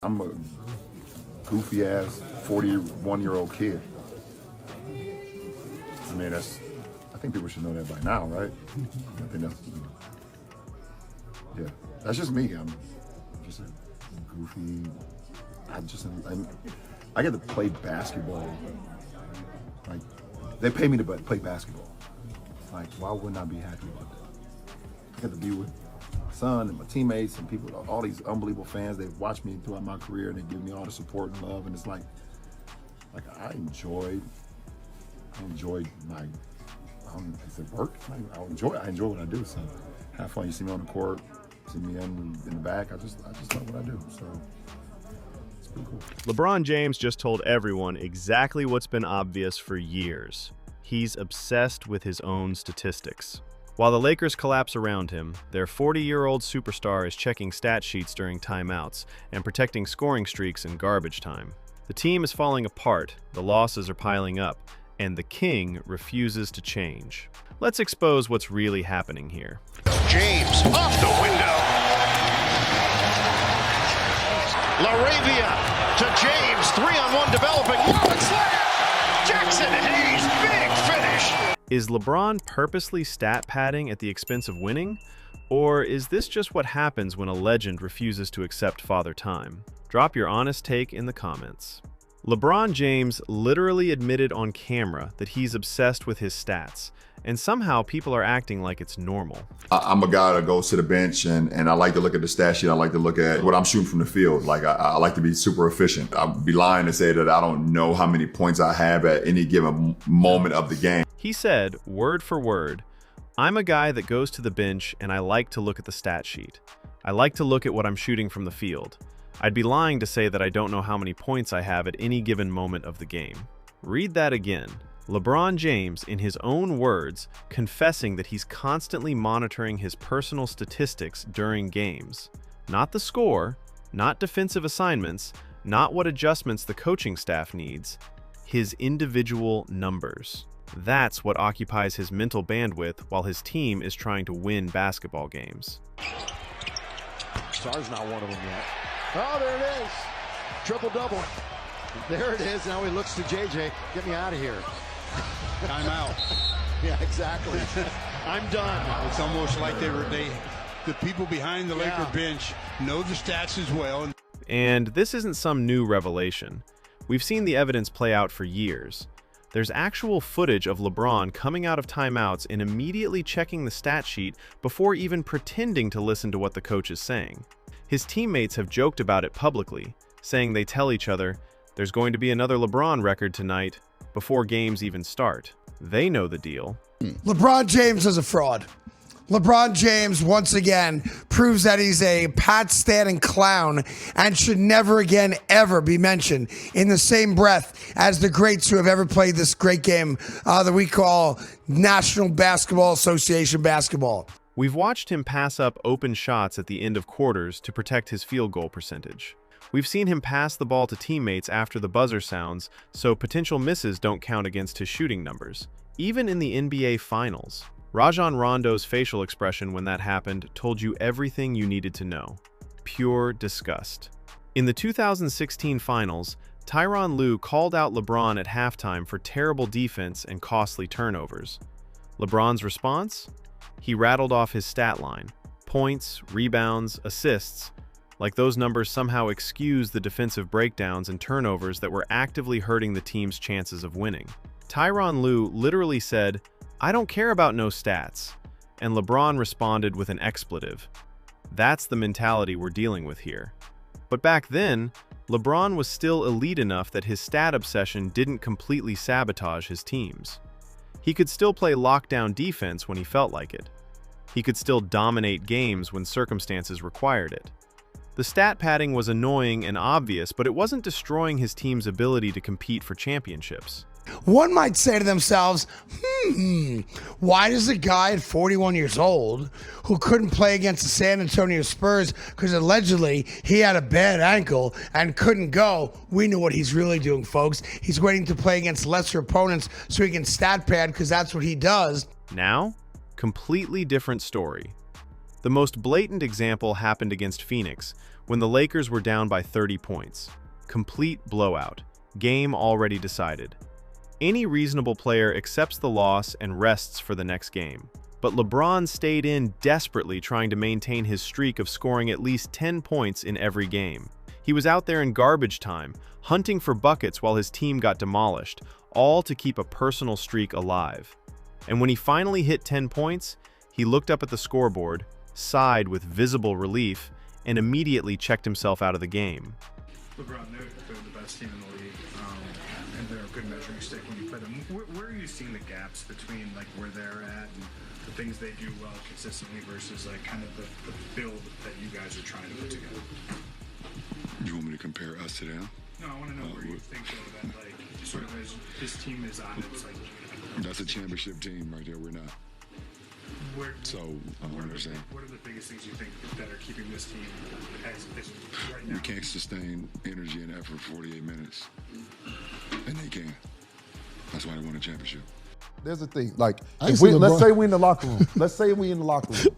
I'm a goofy ass 41-year-old kid. I mean, I think people should know that by now, right? I think that's, yeah, that's just me. I'm just a goofy, I get to play basketball. Like, they pay me to play basketball. Like, why wouldn't I be happy about that? I get to be with my son and my teammates and people, all these unbelievable fans. They've watched me throughout my career and they give me all the support and love. And it's like I enjoyed my, is it work? I enjoy what I do. So have fun. You see me on the court, see me in the back. I just love what I do. So it's pretty cool. LeBron James just told everyone exactly what's been obvious for years. He's obsessed with his own statistics. While the Lakers collapse around him, their 40-year-old superstar is checking stat sheets during timeouts and protecting scoring streaks in garbage time. The team is falling apart, the losses are piling up, and the king refuses to change. Let's expose what's really happening here. James off the window. LaRavia to James, 3-on-1 developing. Whoa, it's there! Jackson Hayes, big finish. Is LeBron purposely stat padding at the expense of winning? Or is this just what happens when a legend refuses to accept Father Time? Drop your honest take in the comments. LeBron James literally admitted on camera that he's obsessed with his stats, and somehow people are acting like it's normal. I'm a guy that goes to the bench and I like to look at the stat sheet. I like to look at what I'm shooting from the field. Like I like to be super efficient. I'd be lying to say that I don't know how many points I have at any given moment of the game. He said, word for word, "I'm a guy that goes to the bench and I like to look at the stat sheet. I like to look at what I'm shooting from the field. I'd be lying to say that I don't know how many points I have at any given moment of the game." Read that again. LeBron James, in his own words, confessing that he's constantly monitoring his personal statistics during games. Not the score, not defensive assignments, not what adjustments the coaching staff needs, his individual numbers. That's what occupies his mental bandwidth while his team is trying to win basketball games. Sar's not one of them yet. Oh, there it is. Triple-double. There it is. Now he looks to JJ. Get me out of here. Timeout. Yeah, exactly. I'm done. It's almost like the people behind the Laker bench know the stats as well. And this isn't some new revelation. We've seen the evidence play out for years. There's actual footage of LeBron coming out of timeouts and immediately checking the stat sheet before even pretending to listen to what the coach is saying. His teammates have joked about it publicly, saying they tell each other, "There's going to be another LeBron record tonight," before games even start. They know the deal. LeBron James is a fraud. LeBron James, once again, proves that he's a pat-standing clown and should never again ever be mentioned in the same breath as the greats who have ever played this great game that we call National Basketball Association basketball. We've watched him pass up open shots at the end of quarters to protect his field goal percentage. We've seen him pass the ball to teammates after the buzzer sounds, so potential misses don't count against his shooting numbers. Even in the NBA Finals, Rajon Rondo's facial expression when that happened told you everything you needed to know. Pure disgust. In the 2016 Finals, Tyronn Lue called out LeBron at halftime for terrible defense and costly turnovers. LeBron's response? He rattled off his stat line. Points, rebounds, assists, like those numbers somehow excuse the defensive breakdowns and turnovers that were actively hurting the team's chances of winning. Tyronn Lue literally said, "I don't care about no stats," and LeBron responded with an expletive. That's the mentality we're dealing with here. But back then, LeBron was still elite enough that his stat obsession didn't completely sabotage his teams. He could still play lockdown defense when he felt like it. He could still dominate games when circumstances required it. The stat padding was annoying and obvious, but it wasn't destroying his team's ability to compete for championships. One might say to themselves, why does a guy at 41 years old who couldn't play against the San Antonio Spurs because allegedly he had a bad ankle and couldn't go? We know what he's really doing, folks. He's waiting to play against lesser opponents so he can stat pad because that's what he does. Now, completely different story. The most blatant example happened against Phoenix, when the Lakers were down by 30 points. Complete blowout. Game already decided. Any reasonable player accepts the loss and rests for the next game. But LeBron stayed in desperately trying to maintain his streak of scoring at least 10 points in every game. He was out there in garbage time, hunting for buckets while his team got demolished, all to keep a personal streak alive. And when he finally hit 10 points, he looked up at the scoreboard, sighed with visible relief, and immediately checked himself out of the game. LeBron, they're the best team in the league, and they're a good measuring stick when you play them. Where are you seeing the gaps between like where they're at and the things they do well consistently versus like kind of the build that you guys are trying to put together? You want me to compare us to them? No, I want to know where you think though, that like sort of as this team is on its like. That's a championship team right there. We're not. So I don't understand. What are the biggest things you think that are keeping this team as right now? We can't sustain energy and effort for 48 minutes, and they can. That's why they won a championship. There's a thing, like let's say we in the locker room. Let's say we in the locker room.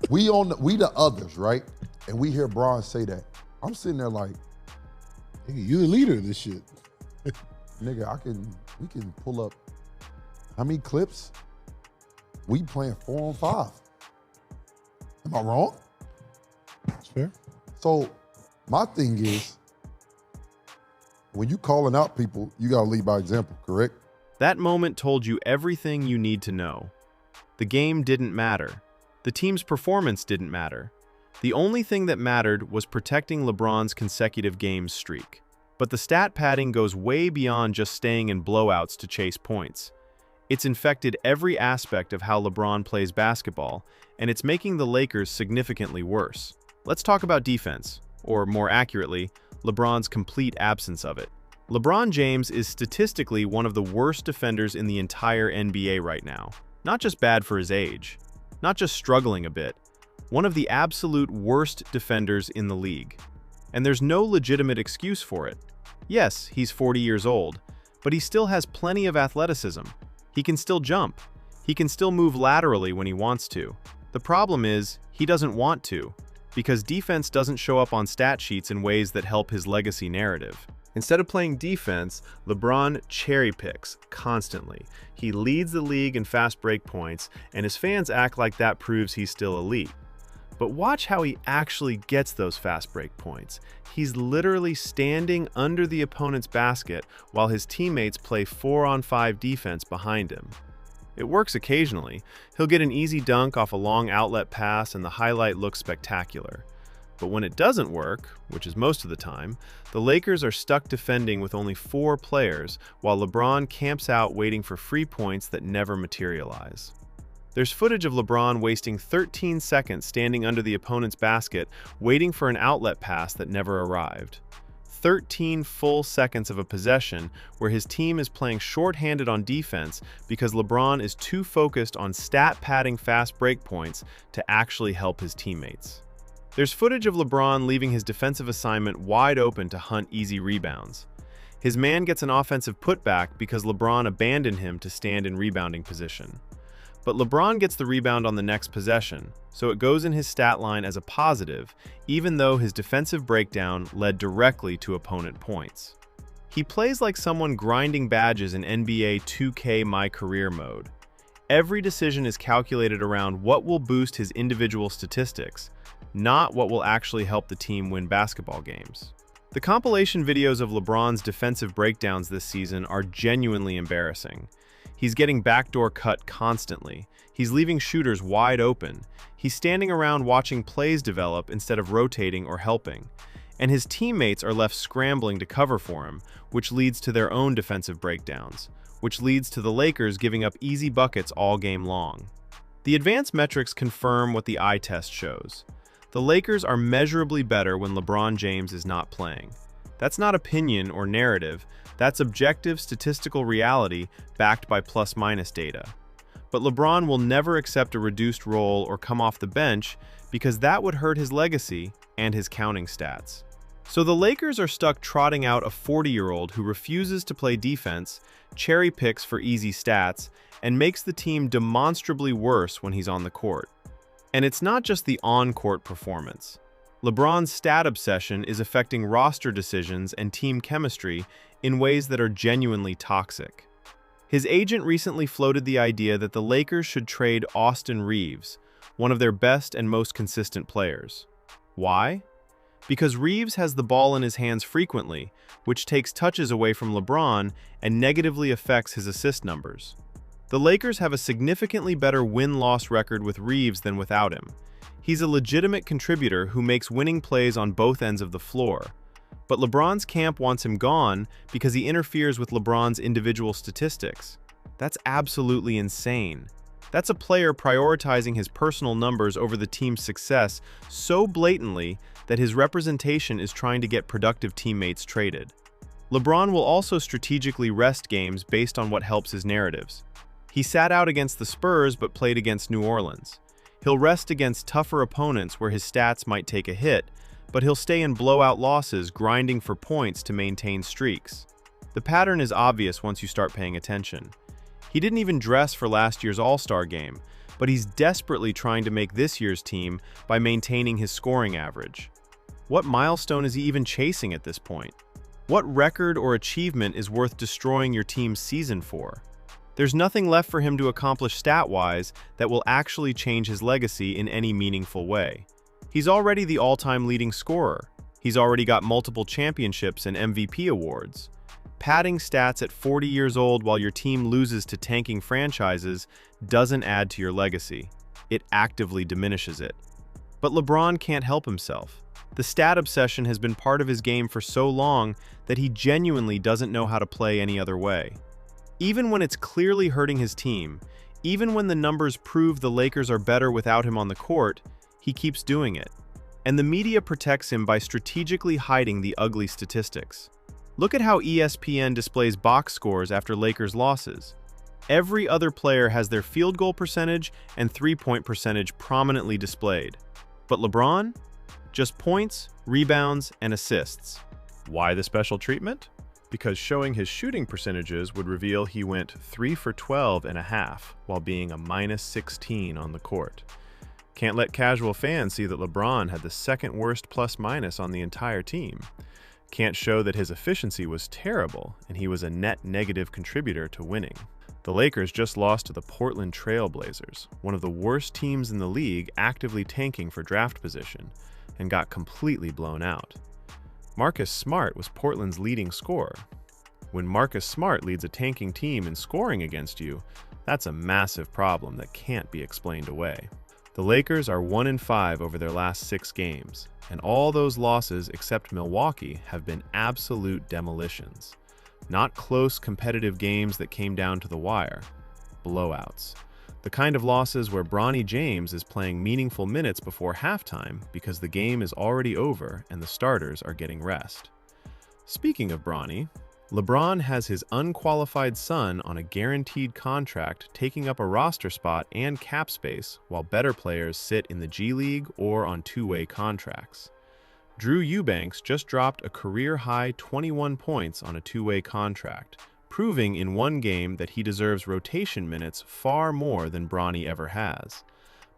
We the others, right? And we hear Bron say that. I'm sitting there like, nigga, you the leader of this shit. Nigga, we can pull up how many clips? We playing 4-on-5. Am I wrong? That's fair. So my thing is, when you calling out people, you gotta lead by example, correct? That moment told you everything you need to know. The game didn't matter. The team's performance didn't matter. The only thing that mattered was protecting LeBron's consecutive games streak. But the stat padding goes way beyond just staying in blowouts to chase points. It's infected every aspect of how LeBron plays basketball, and it's making the Lakers significantly worse. Let's talk about defense, or more accurately, LeBron's complete absence of it. LeBron James is statistically one of the worst defenders in the entire NBA right now. Not just bad for his age, not just struggling a bit, one of the absolute worst defenders in the league. And there's no legitimate excuse for it. Yes, he's 40 years old, but he still has plenty of athleticism. He can still jump. He can still move laterally when he wants to. The problem is, he doesn't want to, because defense doesn't show up on stat sheets in ways that help his legacy narrative. Instead of playing defense, LeBron cherry picks constantly. He leads the league in fast break points, and his fans act like that proves he's still elite. But watch how he actually gets those fast break points. He's literally standing under the opponent's basket while his teammates play 4-on-5 defense behind him. It works occasionally. He'll get an easy dunk off a long outlet pass and the highlight looks spectacular. But when it doesn't work, which is most of the time, the Lakers are stuck defending with only 4 players while LeBron camps out waiting for free points that never materialize. There's footage of LeBron wasting 13 seconds standing under the opponent's basket, waiting for an outlet pass that never arrived. 13 full seconds of a possession where his team is playing shorthanded on defense because LeBron is too focused on stat-padding fast break points to actually help his teammates. There's footage of LeBron leaving his defensive assignment wide open to hunt easy rebounds. His man gets an offensive putback because LeBron abandoned him to stand in rebounding position. But LeBron gets the rebound on the next possession, so it goes in his stat line as a positive, even though his defensive breakdown led directly to opponent points. He plays like someone grinding badges in NBA 2K My Career mode. Every decision is calculated around what will boost his individual statistics, not what will actually help the team win basketball games. The compilation videos of LeBron's defensive breakdowns this season are genuinely embarrassing. He's getting backdoor cut constantly. He's leaving shooters wide open. He's standing around watching plays develop instead of rotating or helping. And his teammates are left scrambling to cover for him, which leads to their own defensive breakdowns, which leads to the Lakers giving up easy buckets all game long. The advanced metrics confirm what the eye test shows. The Lakers are measurably better when LeBron James is not playing. That's not opinion or narrative, that's objective statistical reality backed by plus-minus data. But LeBron will never accept a reduced role or come off the bench because that would hurt his legacy and his counting stats. So the Lakers are stuck trotting out a 40-year-old who refuses to play defense, cherry picks for easy stats, and makes the team demonstrably worse when he's on the court. And it's not just the on-court performance. LeBron's stat obsession is affecting roster decisions and team chemistry in ways that are genuinely toxic. His agent recently floated the idea that the Lakers should trade Austin Reeves, one of their best and most consistent players. Why? Because Reeves has the ball in his hands frequently, which takes touches away from LeBron and negatively affects his assist numbers. The Lakers have a significantly better win-loss record with Reeves than without him. He's a legitimate contributor who makes winning plays on both ends of the floor. But LeBron's camp wants him gone because he interferes with LeBron's individual statistics. That's absolutely insane. That's a player prioritizing his personal numbers over the team's success so blatantly that his representation is trying to get productive teammates traded. LeBron will also strategically rest games based on what helps his narratives. He sat out against the Spurs but played against New Orleans. He'll rest against tougher opponents where his stats might take a hit, but he'll stay in blowout losses, grinding for points to maintain streaks. The pattern is obvious once you start paying attention. He didn't even dress for last year's All-Star game, but he's desperately trying to make this year's team by maintaining his scoring average. What milestone is he even chasing at this point? What record or achievement is worth destroying your team's season for? There's nothing left for him to accomplish stat-wise that will actually change his legacy in any meaningful way. He's already the all-time leading scorer. He's already got multiple championships and MVP awards. Padding stats at 40 years old while your team loses to tanking franchises doesn't add to your legacy. It actively diminishes it. But LeBron can't help himself. The stat obsession has been part of his game for so long that he genuinely doesn't know how to play any other way. Even when it's clearly hurting his team, even when the numbers prove the Lakers are better without him on the court, he keeps doing it. And the media protects him by strategically hiding the ugly statistics. Look at how ESPN displays box scores after Lakers losses. Every other player has their field goal percentage and three-point percentage prominently displayed. But LeBron? Just points, rebounds, and assists. Why the special treatment? Because showing his shooting percentages would reveal he went 3 for 12 and a half while being a -16 on the court. Can't let casual fans see that LeBron had the second worst plus-minus on the entire team. Can't show that his efficiency was terrible and he was a net negative contributor to winning. The Lakers just lost to the Portland Trail Blazers, one of the worst teams in the league actively tanking for draft position, and got completely blown out. Marcus Smart was Portland's leading scorer. When Marcus Smart leads a tanking team in scoring against you, that's a massive problem that can't be explained away. The Lakers are 1-5 over their last 6 games, and all those losses except Milwaukee have been absolute demolitions. Not close competitive games that came down to the wire. Blowouts. The kind of losses where Bronny James is playing meaningful minutes before halftime because the game is already over and the starters are getting rest. Speaking of Bronny, LeBron has his unqualified son on a guaranteed contract taking up a roster spot and cap space while better players sit in the G League or on two-way contracts. Drew Eubanks just dropped a career-high 21 points on a two-way contract, proving in one game that he deserves rotation minutes far more than Bronny ever has.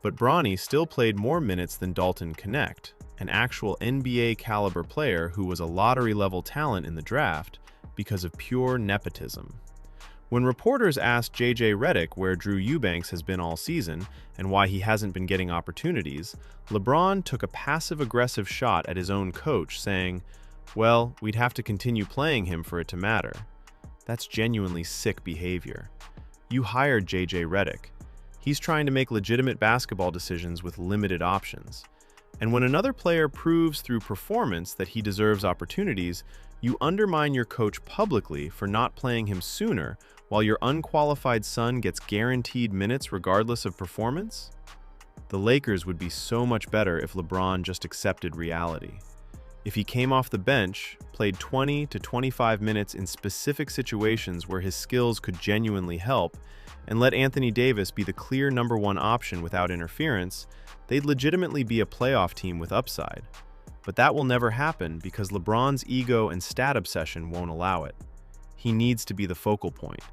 But Bronny still played more minutes than Dalton Knecht, an actual NBA-caliber player who was a lottery-level talent in the draft because of pure nepotism. When reporters asked JJ Redick where Drew Eubanks has been all season and why he hasn't been getting opportunities, LeBron took a passive-aggressive shot at his own coach, saying, "Well, we'd have to continue playing him for it to matter." That's genuinely sick behavior. You hired JJ Redick. He's trying to make legitimate basketball decisions with limited options. And when another player proves through performance that he deserves opportunities, you undermine your coach publicly for not playing him sooner while your unqualified son gets guaranteed minutes regardless of performance? The Lakers would be so much better if LeBron just accepted reality. If he came off the bench, played 20 to 25 minutes in specific situations where his skills could genuinely help, and let Anthony Davis be the clear #1 option without interference, they'd legitimately be a playoff team with upside. But that will never happen because LeBron's ego and stat obsession won't allow it. He needs to be the focal point.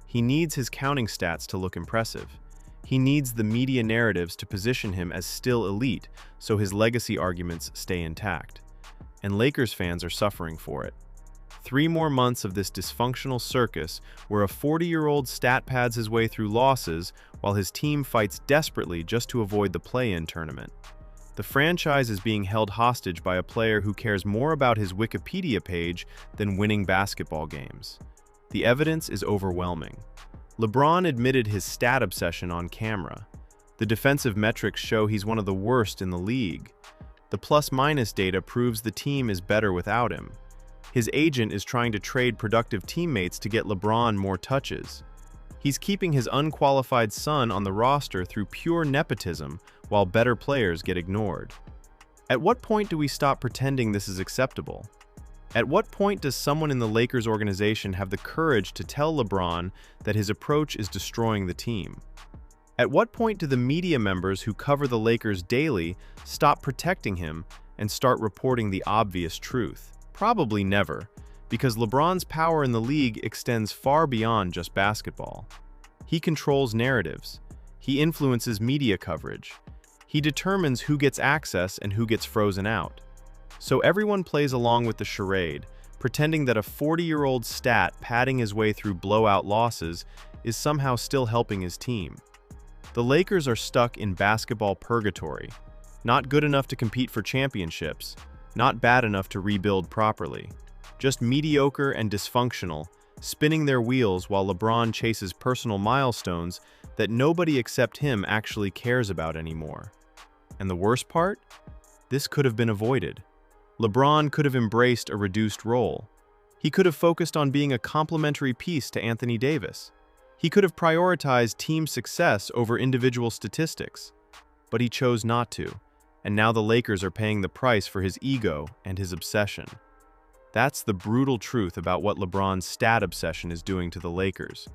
He needs his counting stats to look impressive. He needs the media narratives to position him as still elite, so his legacy arguments stay intact. And Lakers fans are suffering for it. 3 more months of this dysfunctional circus where a 40-year-old stat pads his way through losses while his team fights desperately just to avoid the play-in tournament. The franchise is being held hostage by a player who cares more about his Wikipedia page than winning basketball games. The evidence is overwhelming. LeBron admitted his stat obsession on camera. The defensive metrics show he's one of the worst in the league. The plus-minus data proves the team is better without him. His agent is trying to trade productive teammates to get LeBron more touches. He's keeping his unqualified son on the roster through pure nepotism while better players get ignored. At what point do we stop pretending this is acceptable? At what point does someone in the Lakers organization have the courage to tell LeBron that his approach is destroying the team? At what point do the media members who cover the Lakers daily stop protecting him and start reporting the obvious truth? Probably never, because LeBron's power in the league extends far beyond just basketball. He controls narratives. He influences media coverage. He determines who gets access and who gets frozen out. So everyone plays along with the charade, pretending that a 40-year-old stat padding his way through blowout losses is somehow still helping his team. The Lakers are stuck in basketball purgatory, not good enough to compete for championships, not bad enough to rebuild properly, just mediocre and dysfunctional, spinning their wheels while LeBron chases personal milestones that nobody except him actually cares about anymore. And the worst part? This could have been avoided. LeBron could have embraced a reduced role. He could have focused on being a complementary piece to Anthony Davis. He could have prioritized team success over individual statistics. But he chose not to. And now the Lakers are paying the price for his ego and his obsession. That's the brutal truth about what LeBron's stat obsession is doing to the Lakers.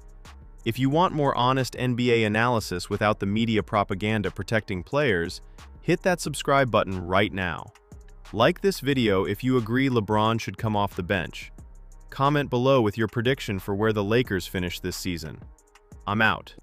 If you want more honest NBA analysis without the media propaganda protecting players, hit that subscribe button right now. Like this video if you agree LeBron should come off the bench. Comment below with your prediction for where the Lakers finish this season. I'm out.